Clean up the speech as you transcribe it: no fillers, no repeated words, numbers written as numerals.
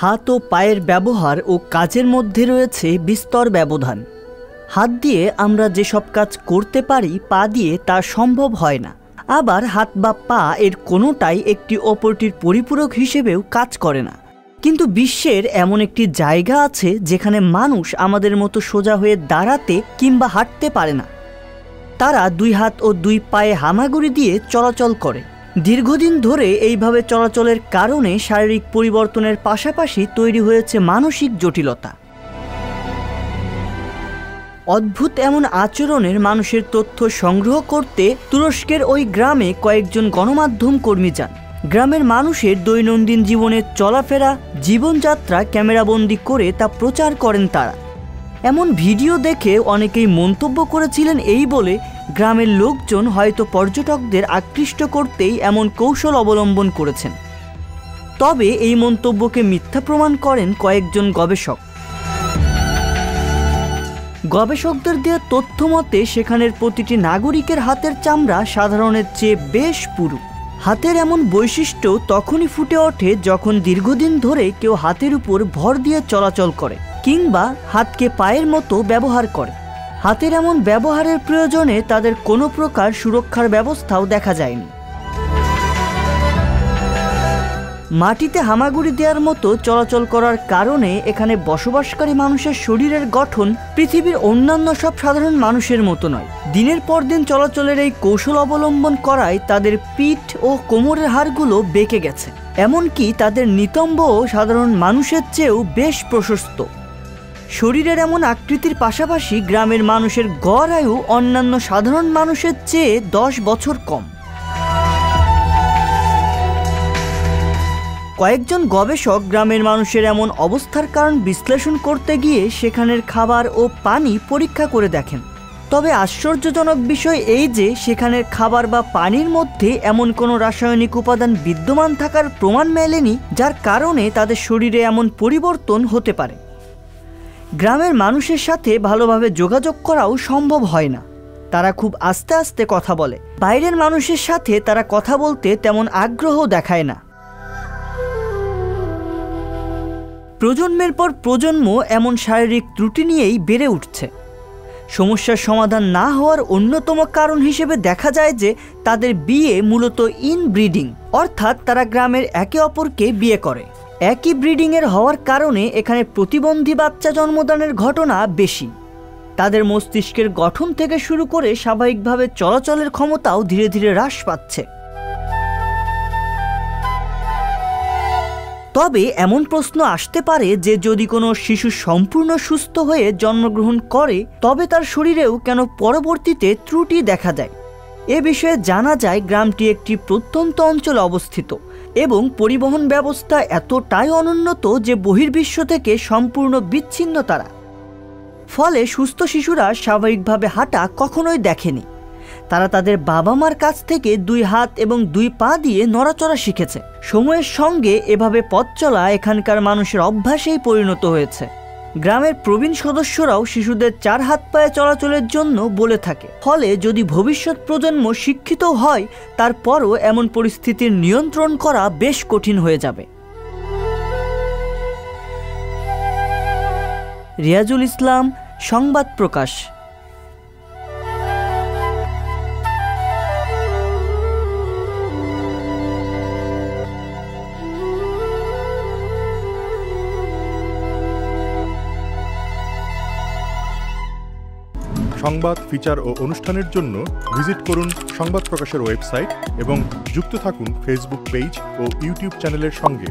হাত ও পায়ের ব্যবহার ও কাজের মধ্যে রয়েছে বিস্তর ব্যবধান। হাত দিয়ে আমরা যেসব কাজ করতে পারি পা দিয়ে তা সম্ভব হয় না। আবার হাত বা পা এর কোনোটাই একটি অপরটির পরিপূরক হিসেবেও কাজ করে না। কিন্তু বিশ্বের এমন একটি জায়গা আছে যেখানে মানুষ আমাদের মতো সোজা হয়ে দাঁড়াতে কিংবা হাঁটতে পারে না। তারা দুই হাত ও দুই পায়ে হামাগুড়ি দিয়ে চলাচল করে। দীর্ঘদিন ধরে এইভাবে চলাচলের কারণে শারীরিক পরিবর্তনের পাশাপাশি তৈরি হয়েছে মানসিক জটিলতা। অদ্ভুত এমন আচরণের মানুষের তথ্য সংগ্রহ করতে তুরস্কের ওই গ্রামে কয়েকজন গণমাধ্যম কর্মী যান। গ্রামের মানুষের দৈনন্দিন জীবনের চলাফেরা, জীবনযাত্রা ক্যামেরাবন্দি করে তা প্রচার করেন তারা। এমন ভিডিও দেখে অনেকেই মন্তব্য করেছিলেন এই বলে, গ্রামের লোকজন হয়তো পর্যটকদের আকৃষ্ট করতেই এমন কৌশল অবলম্বন করেছেন। তবে এই মন্তব্যকে মিথ্যা প্রমাণ করেন কয়েকজন গবেষক। গবেষকদের দেওয়া তথ্য মতে সেখানের প্রতিটি নাগরিকের হাতের চামড়া সাধারণের চেয়ে বেশ পুরু। হাতের এমন বৈশিষ্ট্য তখনই ফুটে ওঠে যখন দীর্ঘদিন ধরে কেউ হাতের উপর ভর দিয়ে চলাচল করে কিংবা হাতকে পায়ের মতো ব্যবহার করে। হাতের এমন ব্যবহারের প্রয়োজনে তাদের কোনো প্রকার সুরক্ষার ব্যবস্থাও দেখা যায়নি। মাটিতে হামাগুড়ি দেওয়ার মতো চলাচল করার কারণে এখানে বসবাসকারী মানুষের শরীরের গঠন পৃথিবীর অন্যান্য সব সাধারণ মানুষের মতো নয়। দিনের পর দিন চলাচলের এই কৌশল অবলম্বন করায় তাদের পিঠ ও কোমরের হাড়গুলো বেঁকে গেছে। এমনকি তাদের নিতম্বও সাধারণ মানুষের চেয়েও বেশ প্রশস্ত। শরীরের এমন আকৃতির পাশাপাশি গ্রামের মানুষের গড় আয়ু অন্যান্য সাধারণ মানুষের চেয়ে 10 বছর কম। কয়েকজন গবেষক গ্রামের মানুষের এমন অবস্থার কারণ বিশ্লেষণ করতে গিয়ে সেখানের খাবার ও পানি পরীক্ষা করে দেখেন। তবে আশ্চর্যজনক বিষয় এই যে সেখানের খাবার বা পানির মধ্যে এমন কোনো রাসায়নিক উপাদান বিদ্যমান থাকার প্রমাণ মেলেনি যার কারণে তাদের শরীরে এমন পরিবর্তন হতে পারে। গ্রামের মানুষের সাথে ভালোভাবে যোগাযোগ করাও সম্ভব হয় না। তারা খুব আস্তে আস্তে কথা বলে। বাইরের মানুষের সাথে তারা কথা বলতে তেমন আগ্রহ দেখায় না। প্রজন্মের পর প্রজন্ম এমন শারীরিক ত্রুটি নিয়েই বেড়ে উঠছে। সমস্যার সমাধান না হওয়ার অন্যতম কারণ হিসেবে দেখা যায় যে তাদের বিয়ে মূলত ইনব্রিডিং, অর্থাৎ তারা গ্রামের একে অপরকে বিয়ে করে। একই ব্রিডিংয়ের হওয়ার কারণে এখানে প্রতিবন্ধী বাচ্চা জন্মদানের ঘটনা বেশি। তাদের মস্তিষ্কের গঠন থেকে শুরু করে স্বাভাবিকভাবে চলাচলের ক্ষমতাও ধীরে ধীরে হ্রাস পাচ্ছে। তবে এমন প্রশ্ন আসতে পারে যে যদি কোনো শিশু সম্পূর্ণ সুস্থ হয়ে জন্মগ্রহণ করে তবে তার শরীরেও কেন পরবর্তীতে ত্রুটি দেখা যায়। এ বিষয়ে জানা যায় গ্রামটি একটি প্রত্যন্ত অঞ্চলে অবস্থিত এবং পরিবহন ব্যবস্থা এতটাই অনুন্নত যে বহির্বিশ্ব থেকে সম্পূর্ণ বিচ্ছিন্ন তারা। ফলে সুস্থ শিশুরা স্বাভাবিকভাবে হাঁটা কখনোই দেখেনি। তারা তাদের বাবা মার কাছ থেকে দুই হাত এবং দুই পা দিয়ে নড়াচড়া শিখেছে। সময়ের সঙ্গে এভাবে পথ চলা এখানকার মানুষের অভ্যাসেই পরিণত হয়েছে। গ্রামের প্রবীণ সদস্যরাও শিশুদের 4 হাত পায়ে চলাচলের জন্য বলে থাকে। ফলে যদি ভবিষ্যৎ প্রজন্ম শিক্ষিত হয় তারপরও এমন পরিস্থিতির নিয়ন্ত্রণ করা বেশ কঠিন হয়ে যাবে। রিয়াজুল ইসলাম, সংবাদ প্রকাশ। সংবাদ, ফিচার ও অনুষ্ঠানের জন্য ভিজিট করুন সংবাদ প্রকাশের ওয়েবসাইট এবং যুক্ত থাকুন ফেসবুক পেজ ও ইউটিউব চ্যানেলের সঙ্গে।